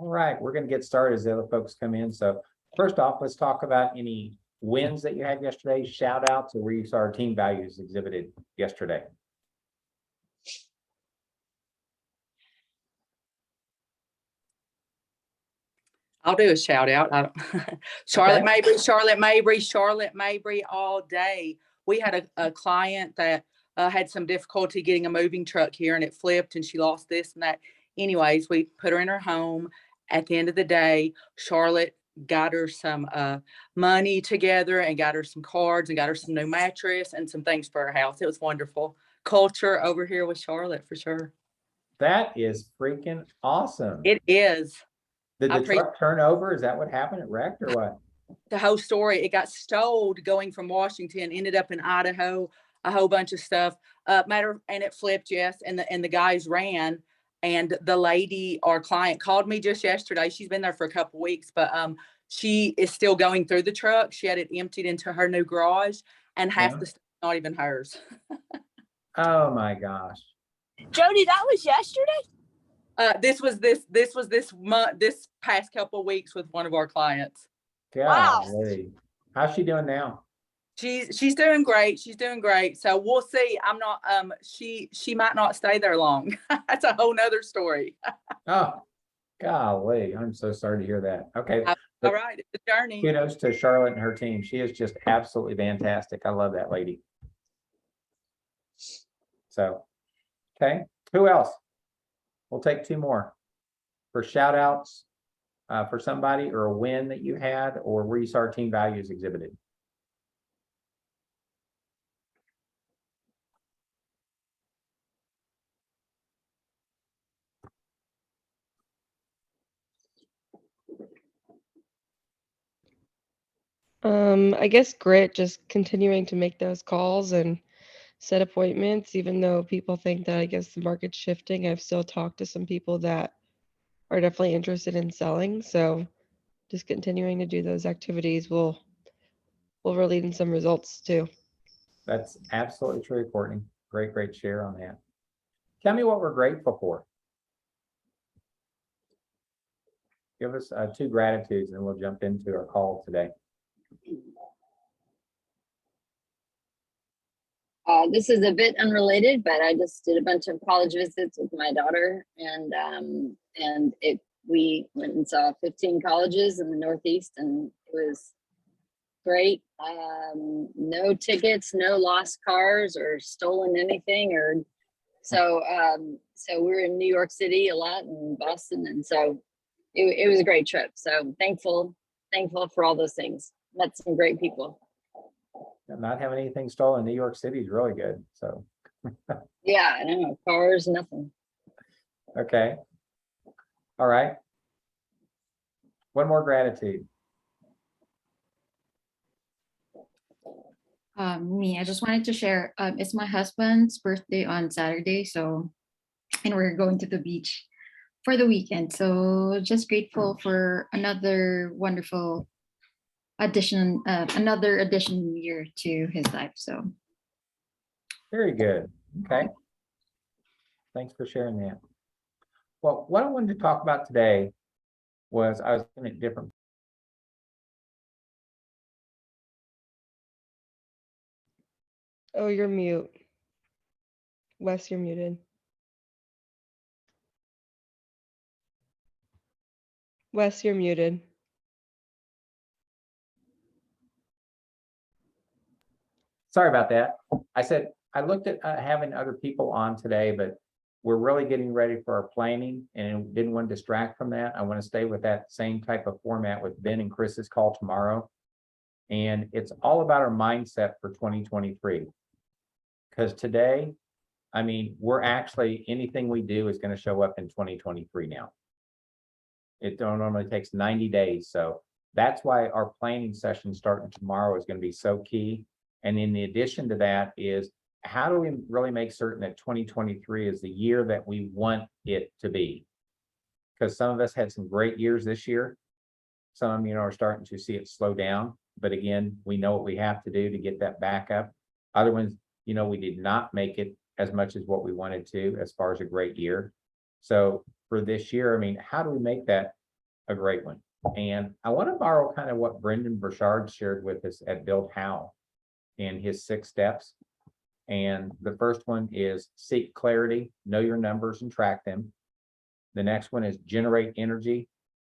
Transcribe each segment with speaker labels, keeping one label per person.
Speaker 1: All right, we're going to get started as the other folks come in. So first off, let's talk about any wins that you had yesterday, shout outs, or where you saw our team values exhibited yesterday.
Speaker 2: I'll do a shout out. I don't Charlotte Mabry all day. We had a client that had some difficulty getting a moving truck here, and it flipped and she lost this and that. Anyways, we put her in her home. At the end of the day, Charlotte got her some money together and got her some cards and got her some new mattress and some things for her house. It was wonderful. Culture over here with Charlotte for sure.
Speaker 1: That is freaking awesome.
Speaker 2: It is.
Speaker 1: Did the truck turn over? Is that what happened? It wrecked or what?
Speaker 2: The whole story. It got stowed going from Washington, ended up in Idaho, a whole bunch of stuff. And it flipped, yes. And the guys ran. And the lady, our client, called me just yesterday. She's been there for a couple weeks, but she is still going through the truck. She had it emptied into her new garage, and half the stuff not even hers.
Speaker 1: Oh my gosh.
Speaker 3: Jody, that was yesterday?
Speaker 2: This was this month, this past couple of weeks with one of our clients.
Speaker 1: Golly. Wow. How's she doing now?
Speaker 2: She's doing great. She's doing great. So we'll see. I'm not she might not stay there long. That's a whole nother story.
Speaker 1: Oh, golly. I'm so sorry to hear that. Okay.
Speaker 2: All right. It's a journey.
Speaker 1: Kudos to Charlotte and her team. She is just absolutely fantastic. I love that lady. So, okay. Who else? We'll take two more for shout outs for somebody or a win that you had or where you saw our team values exhibited.
Speaker 4: I guess grit, just continuing to make those calls and set appointments, even though people think that I guess the market's shifting. I've still talked to some people that are definitely interested in selling. So just continuing to do those activities will lead in some results too.
Speaker 1: That's absolutely true, Courtney. Great share on that. Tell me what we're grateful for. Give us two gratitudes and we'll jump into our call today.
Speaker 3: This is a bit unrelated, but I just did a bunch of college visits with my daughter, and we went and saw 15 colleges in the Northeast, and it was great. No tickets, no lost cars or stolen anything, or so we're in New York City a lot and Boston, and so it was a great trip. So thankful for all those things. Met some great people.
Speaker 1: Not having anything stolen in New York City is really good. So
Speaker 3: yeah, I know, cars, nothing.
Speaker 1: Okay. All right. One more gratitude.
Speaker 5: Me, I just wanted to share, it's my husband's birthday on Saturday, and we're going to the beach for the weekend. So just grateful for another wonderful another addition year to his life. So
Speaker 1: very good. Okay, thanks for sharing that. Well, what I wanted to talk about today was I was looking at different.
Speaker 4: Oh, you're mute. Wes, you're muted. Wes, you're muted.
Speaker 1: Sorry about that. I said I looked at having other people on today, but we're really getting ready for our planning and didn't want to distract from that. I want to stay with that same type of format with Ben and Chris's call tomorrow. And it's all about our mindset for 2023. Because today, I mean, we're actually, anything we do is going to show up in 2023 now. It normally takes 90 days. So that's why our planning session starting tomorrow is going to be so key. And in the addition to that is, how do we really make certain that 2023 is the year that we want it to be? Because some of us had some great years this year. Some, are starting to see it slow down. But again, we know what we have to do to get that back up. Other ones, we did not make it as much as what we wanted to as far as a great year. So for this year, I mean, how do we make that a great one. And I want to borrow kind of what Brendan Burchard shared with us at Build How in his 6 steps. And the first one is seek clarity, know your numbers and track them. The next one is generate energy,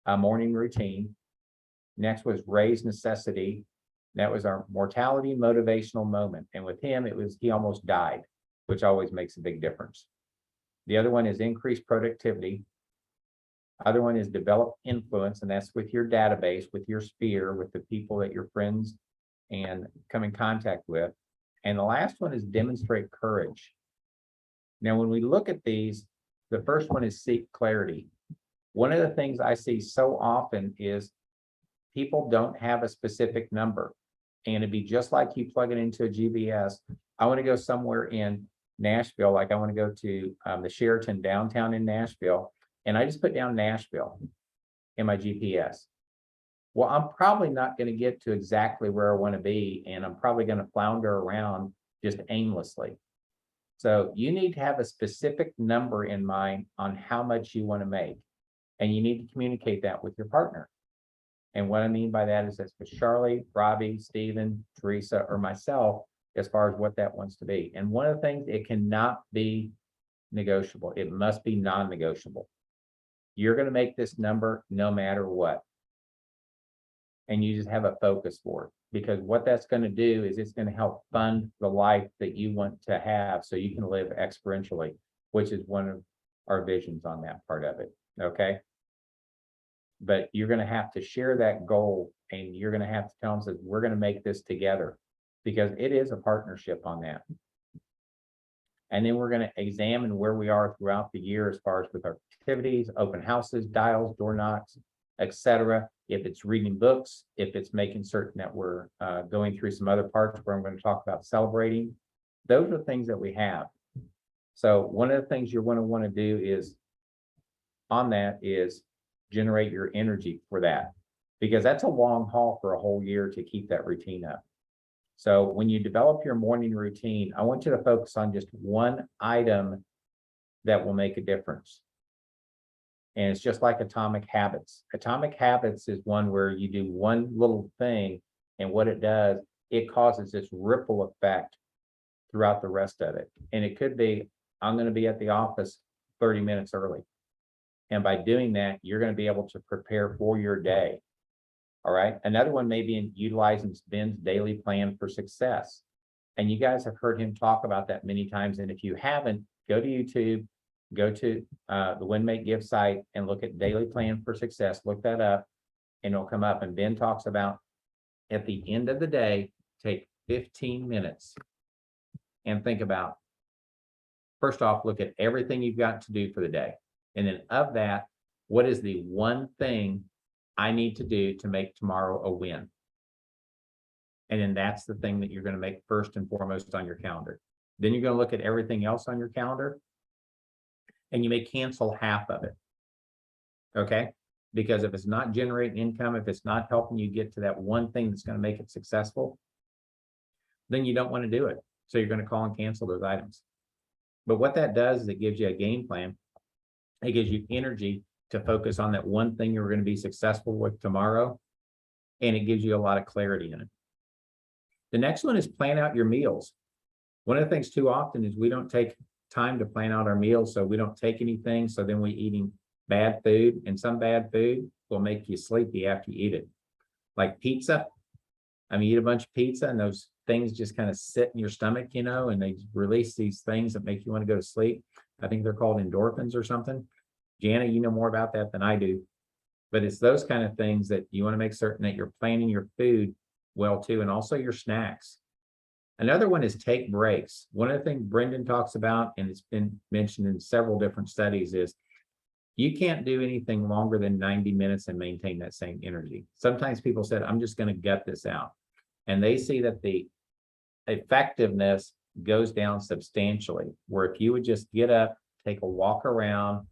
Speaker 1: a morning routine. Next was raise necessity. That was our mortality motivational moment. And with him, it was he almost died, which always makes a big difference. The other one is increase productivity. Other one is develop influence, and that's with your database, with your sphere, with the people that your friends and come in contact with. And the last one is demonstrate courage. Now, when we look at these, the first one is seek clarity. One of the things I see so often is people don't have a specific number. And it'd be just like you plug it into a GPS. I want to go somewhere in Nashville, like I want to go to the Sheraton downtown in Nashville, and I just put down Nashville in my GPS. Well, I'm probably not going to get to exactly where I want to be, and I'm probably going to flounder around just aimlessly. So you need to have a specific number in mind on how much you want to make, and you need to communicate that with your partner. And what I mean by that is that's with Charlie, Robbie, Stephen, Teresa, or myself, as far as what that wants to be. And one of the things, it cannot be negotiable. It must be non-negotiable. You're going to make this number no matter what. And you just have a focus for it, because what that's going to do is it's going to help fund the life that you want to have so you can live experientially, which is one of our visions on that part of it. Okay. But you're going to have to share that goal, and you're going to have to tell them that we're going to make this together, because it is a partnership on that. And then we're going to examine where we are throughout the year as far as with our activities, open houses, dials, door knocks, etc. If it's reading books, if it's making certain that we're going through some other parts where I'm going to talk about celebrating, those are things that we have. So one of the things you're going to want to do is on that is generate your energy for that, because that's a long haul for a whole year to keep that routine up. So when you develop your morning routine, I want you to focus on just one item that will make a difference. And it's just like atomic habits. Atomic habits is one where you do one little thing, and what it does, it causes this ripple effect throughout the rest of it. And it could be, I'm going to be at the office 30 minutes early. And by doing that, you're going to be able to prepare for your day. All right. Another one may be in utilizing Ben's daily plan for success. And you guys have heard him talk about that many times. And if you haven't, go to YouTube, go to the WinMake Give site and look at daily plan for success. Look that up and it'll come up. And Ben talks about at the end of the day, take 15 minutes and think about, first off, look at everything you've got to do for the day. And then of that, what is the one thing I need to do to make tomorrow a win? And then that's the thing that you're going to make first and foremost on your calendar. Then you're going to look at everything else on your calendar, and you may cancel half of it. Okay? Because if it's not generating income, if it's not helping you get to that one thing that's going to make it successful, then you don't want to do it. So you're going to call and cancel those items. But what that does is it gives you a game plan. It gives you energy to focus on that one thing you're going to be successful with tomorrow. And it gives you a lot of clarity in it. The next one is plan out your meals. One of the things too often is we don't take time to plan out our meals. So we don't take anything. So then we're eating bad food, and some bad food will make you sleepy after you eat it. Like pizza. I mean, you eat a bunch of pizza and those things just kind of sit in your stomach, you know, and they release these things that make you want to go to sleep. I think they're called endorphins or something. Jana, you know more about that than I do. But it's those kind of things that you want to make certain that you're planning your food well too, and also your snacks. Another one is take breaks. One of the things Brendan talks about, and it's been mentioned in several different studies, is you can't do anything longer than 90 minutes and maintain that same energy. Sometimes people said, I'm just going to gut this out. And they see that the effectiveness goes down substantially, where if you would just get up, take a walk around,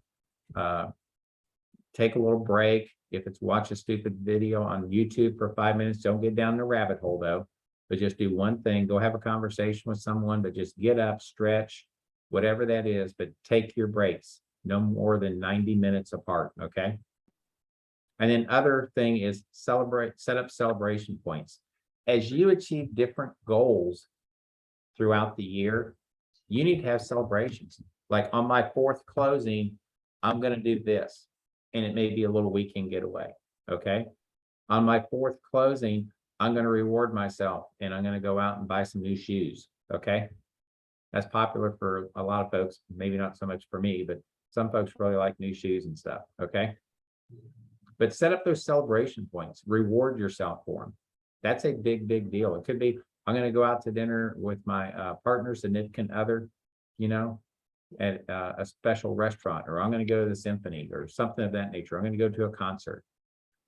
Speaker 1: take a little break. If it's watch a stupid video on YouTube for 5 minutes, don't get down the rabbit hole though, but just do one thing, go have a conversation with someone, but just get up, stretch, whatever that is, but take your breaks, no more than 90 minutes apart, okay? And then other thing is set up celebration points. As you achieve different goals throughout the year, you need to have celebrations. Like on my 4th closing, I'm going to do this, and it may be a little weekend getaway. Okay. On my 4th closing, I'm going to reward myself and I'm going to go out and buy some new shoes. Okay. That's popular for a lot of folks, maybe not so much for me, but some folks really like new shoes and stuff. Okay. But set up those celebration points, reward yourself for them. That's a big, big deal. It could be, I'm going to go out to dinner with my partner, significant other, you know, at a special restaurant, or I'm going to go to the symphony or something of that nature. I'm going to go to a concert.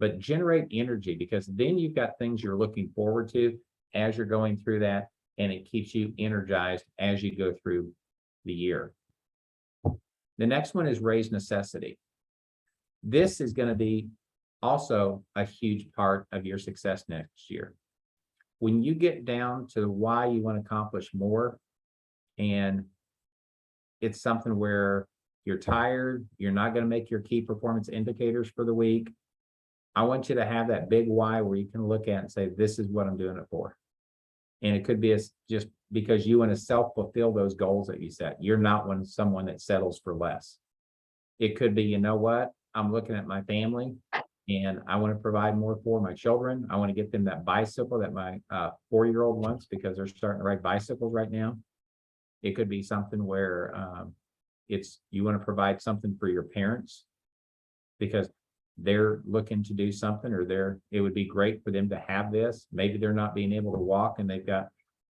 Speaker 1: But generate energy, because then you've got things you're looking forward to as you're going through that, and it keeps you energized as you go through the year. The next one is raise necessity. This is going to be also a huge part of your success next year. When you get down to why you want to accomplish more, and it's something where you're tired, you're not going to make your key performance indicators for the week, I want you to have that big why where you can look at and say, this is what I'm doing it for. And it could be just because you want to self-fulfill those goals that you set. You're not someone that settles for less. It could be, you know what? I'm looking at my family and I want to provide more for my children. I want to get them that bicycle that my 4-year-old wants, because they're starting to ride bicycles right now. It could be something where you want to provide something for your parents because they're looking to do something, or it would be great for them to have this. Maybe they're not being able to walk and they've got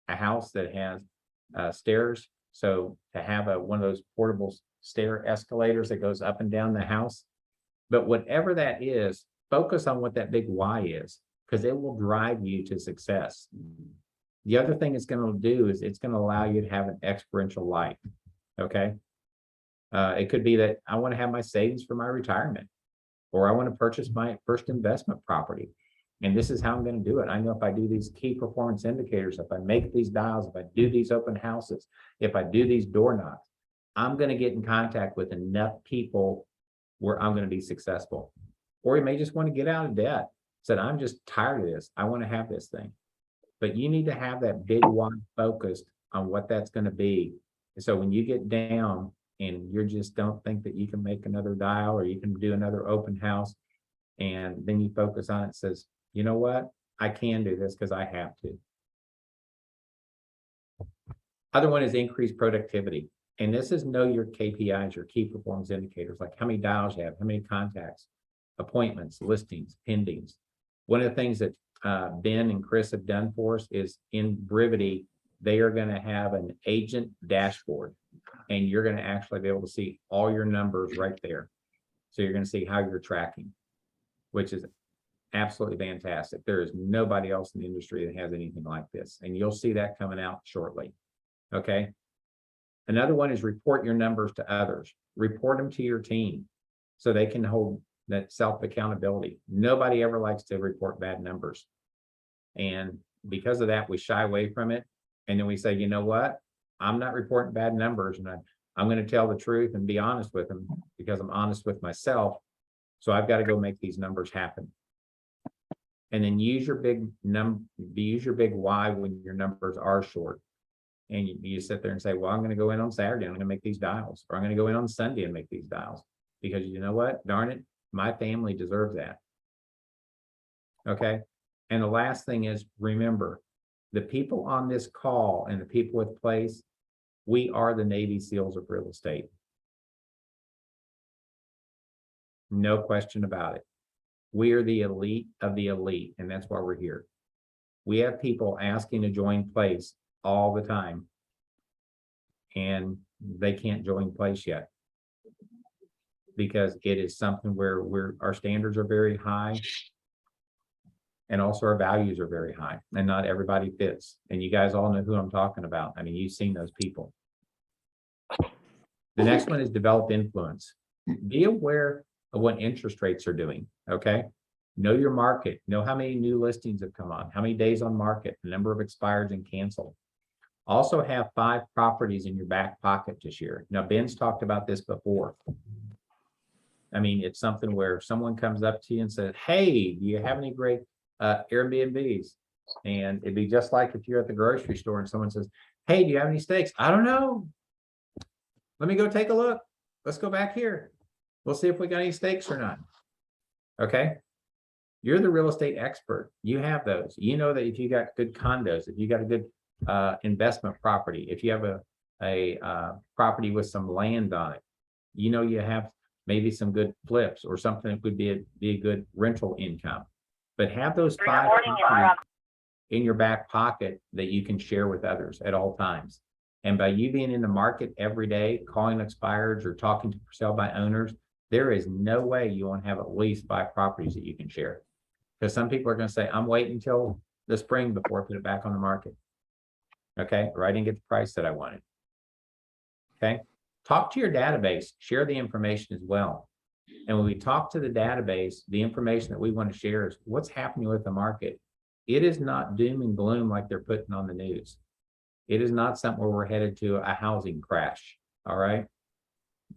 Speaker 1: a house that has stairs. So to have one of those portable stair escalators that goes up and down the house. But whatever that is, focus on what that big why is, because it will drive you to success. The other thing it's going to do is it's going to allow you to have an experiential life. Okay. It could be that I want to have my savings for my retirement, or I want to purchase my first investment property. And this is how I'm going to do it. I know if I do these key performance indicators, if I make these dials, if I do these open houses, if I do these door knocks, I'm going to get in contact with enough people where I'm going to be successful. Or you may just want to get out of debt. Said, I'm just tired of this. I want to have this thing. But you need to have that big one focused on what that's going to be. So when you get down and you just don't think that you can make another dial or you can do another open house, and then you focus on it, says, you know what? I can do this because I have to. Other one is increased productivity. And this is know your KPIs, your key performance indicators, like how many dials you have, how many contacts, appointments, listings, pendings. One of the things that Ben and Chris have done for us is in Brivity, they are going to have an agent dashboard, and you're going to actually be able to see all your numbers right there. So you're going to see how you're tracking, which is absolutely fantastic. There is nobody else in the industry that has anything like this, and you'll see that coming out shortly. Okay. Another one is report your numbers to others. Report them to your team so they can hold that self-accountability. Nobody ever likes to report bad numbers. And because of that, we shy away from it. And then we say, you know what? I'm not reporting bad numbers, and I'm going to tell the truth and be honest with them because I'm honest with myself. So I've got to go make these numbers happen. And then use your big why when your numbers are short. And you sit there and say, well, I'm going to go in on Saturday, I'm going to make these dials, or I'm going to go in on Sunday and make these dials, because you know what, darn it, my family deserves that. Okay. And the last thing is, remember, the people on this call and the people with place, we are the Navy SEALs of real estate. No question about it. We are the elite of the elite, and that's why we're here. We have people asking to join place all the time, and they can't join place yet because it is something where our standards are very high, and also our values are very high, and not everybody fits. And you guys all know who I'm talking about. I mean, you've seen those people. The next one is develop influence. Be aware of what interest rates are doing. Okay. Know your market. Know how many new listings have come on, how many days on market, the number of expireds and canceled. Also have 5 properties in your back pocket this year. Now, Ben's talked about this before. I mean, it's something where someone comes up to you and says, hey, do you have any great Airbnbs? And it'd be just like if you're at the grocery store and someone says, hey, do you have any steaks? I don't know. Let me go take a look. Let's go back here. We'll see if we got any steaks or not. Okay. You're the real estate expert. You have those. You know that if you got good condos, if you got a good investment property, if you have a property with some land on it, you know you have maybe some good flips or something that would be a good rental income. But have those 5 properties in your back pocket that you can share with others at all times. And by you being in the market every day, calling expireds or talking to for sale by owners, there is no way you won't have at least 5 properties that you can share. Because some people are going to say, I'm waiting until the spring before I put it back on the market. Okay, or I didn't get the price that I wanted. Okay, talk to your database, share the information as well. And when we talk to the database, the information that we want to share is what's happening with the market. It is not doom and gloom like they're putting on the news. It is not something where we're headed to a housing crash. All right.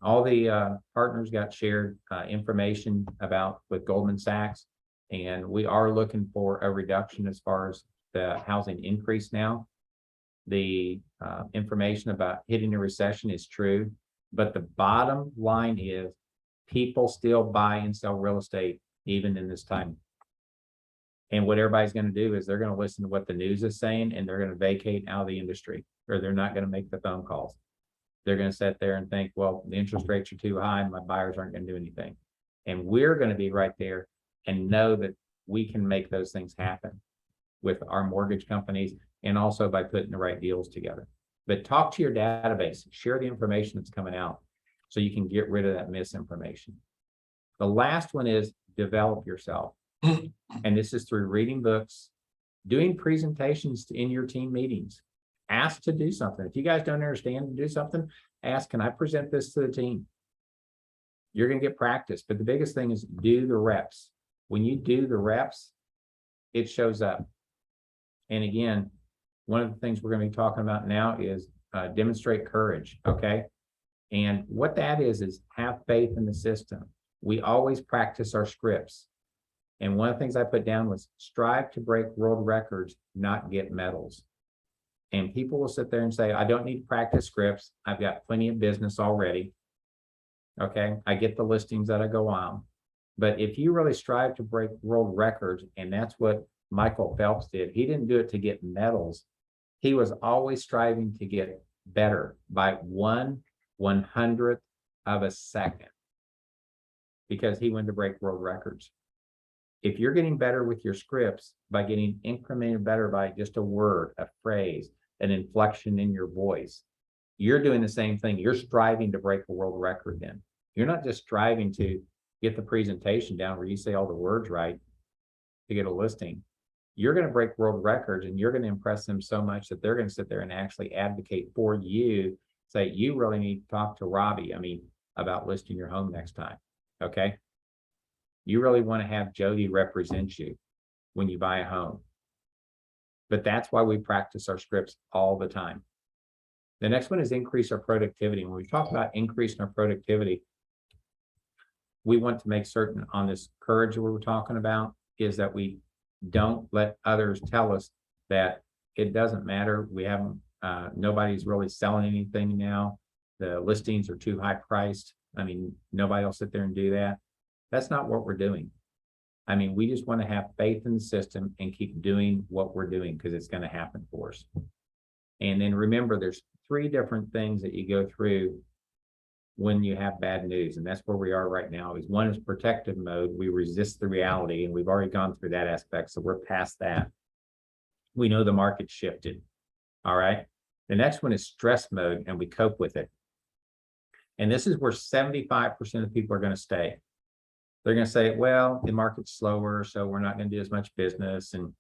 Speaker 1: All the partners got shared information about with Goldman Sachs, and we are looking for a reduction as far as the housing increase now. The information about hitting a recession is true, but the bottom line is people still buy and sell real estate even in this time. And what everybody's going to do is they're going to listen to what the news is saying, and they're going to vacate out of the industry, or they're not going to make the phone calls. They're going to sit there and think, well, the interest rates are too high and my buyers aren't going to do anything. And we're going to be right there and know that we can make those things happen with our mortgage companies and also by putting the right deals together. But talk to your database, share the information that's coming out so you can get rid of that misinformation. The last one is develop yourself. And this is through reading books, doing presentations in your team meetings. Ask to do something. If you guys don't understand to do something, ask, can I present this to the team? You're going to get practice. But the biggest thing is do the reps. When you do the reps, it shows up. And again, one of the things we're going to be talking about now is demonstrate courage. Okay. And what that is have faith in the system. We always practice our scripts. And one of the things I put down was strive to break world records, not get medals. And people will sit there and say, I don't need to practice scripts. I've got plenty of business already. Okay. I get the listings that I go on. But if you really strive to break world records, and that's what Michael Phelps did, he didn't do it to get medals. He was always striving to get better by 1/100th of a second because he wanted to break world records. If you're getting better with your scripts by getting incremented better by just a word, a phrase, an inflection in your voice, you're doing the same thing. You're striving to break a world record then. You're not just striving to get the presentation down where you say all the words right to get a listing. You're going to break world records and you're going to impress them so much that they're going to sit there and actually advocate for you. Say, you really need to talk to Robbie, about listing your home next time. Okay. You really want to have Jody represent you when you buy a home. But that's why we practice our scripts all the time. The next one is increase our productivity. When we talk about increasing our productivity, we want to make certain on this courage that we were talking about is that we don't let others tell us that it doesn't matter. We haven't, nobody's really selling anything now. The listings are too high priced. Nobody will sit there and do that. That's not what we're doing. We just want to have faith in the system and keep doing what we're doing because it's going to happen for us. And then remember, there's 3 different things that you go through when you have bad news. And that's where we are right now. Is one is protective mode. We resist the reality, and we've already gone through that aspect. So we're past that. We know the market shifted. All right. The next one is stress mode, and we cope with it. And this is where 75% of people are going to stay. They're going to say, well, the market's slower, so we're not going to do as much business and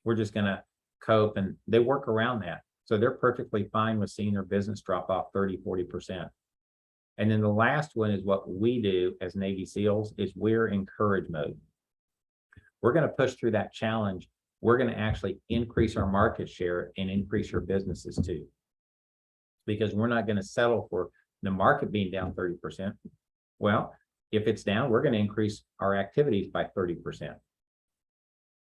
Speaker 1: we're just going to cope. And they work around that. So they're perfectly fine with seeing their business drop off 30-40%. And then the last one is what we do as Navy SEALs is we're in courage mode. We're going to push through that challenge. We're going to actually increase our market share and increase our businesses too. Because we're not going to settle for the market being down 30%. Well, if it's down, we're gonna increase our activities by 30%.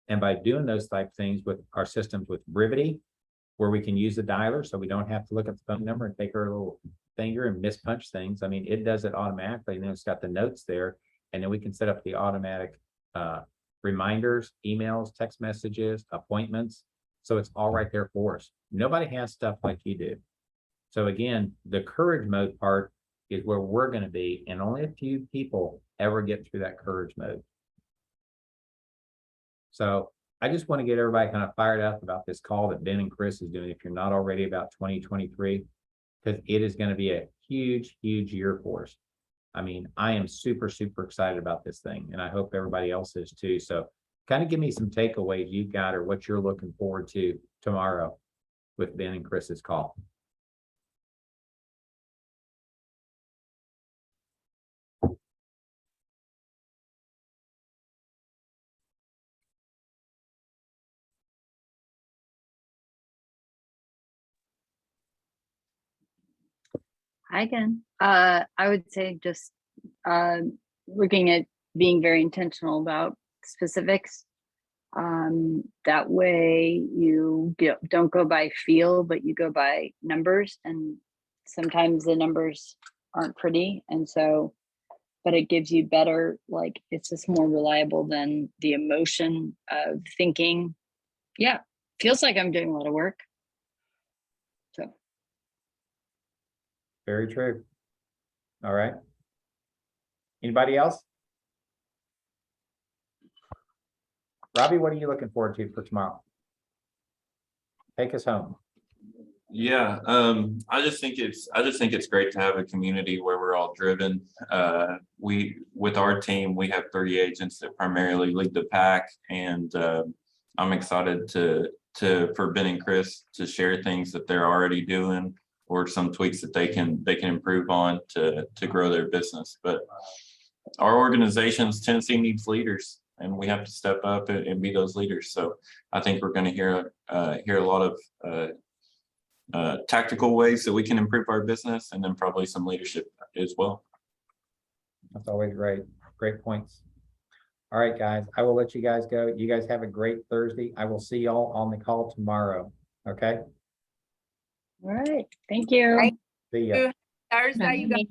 Speaker 1: And by doing those type things with our systems with Brivity, where we can use the dialer, so we don't have to look at the phone number and take our little finger and mispunch things. I mean, it does it automatically, and then it's got the notes there, and then we can set up the automatic reminders, emails, text messages, appointments. So it's all right there for us. Nobody has stuff like you do. So again, the courage mode part is where we're going to be, and only a few people ever get through that courage mode. So I just want to get everybody kind of fired up about this call that Ben and Chris is doing, if you're not already, about 2023, because it is going to be a huge, huge year for us. I mean, I am super, super excited about this thing, and I hope everybody else is too. So kind of give me some takeaways you've got or what you're looking forward to tomorrow with Ben and Chris's call.
Speaker 3: Hi again. I would say just looking at being very intentional about specifics. That way you don't go by feel, but you go by numbers, and sometimes the numbers aren't pretty. And so, but it gives you better, like, it's just more reliable than the emotion of thinking, yeah, feels like I'm doing a lot of work. So.
Speaker 1: Very true. All right. Anybody else? Robbie, what are you looking forward to for tomorrow? Take us home.
Speaker 6: Yeah, I just think it's great to have a community where we're all driven. With our team, we have 30 agents that primarily lead the pack, and I'm excited for Ben and Chris to share things that they're already doing or some tweaks that they can improve on to grow their business. But our organization's Tennessee needs leaders, and we have to step up and be those leaders. So I think we're going to hear a lot of tactical ways that we can improve our business, and then probably some leadership as well.
Speaker 1: That's always great. Great points. All right, guys, I will let you guys go. You guys have a great Thursday. I will see y'all on the call tomorrow. Okay.
Speaker 3: All right. Thank you.
Speaker 2: Right.
Speaker 1: See ya.
Speaker 2: Thursday, you guys.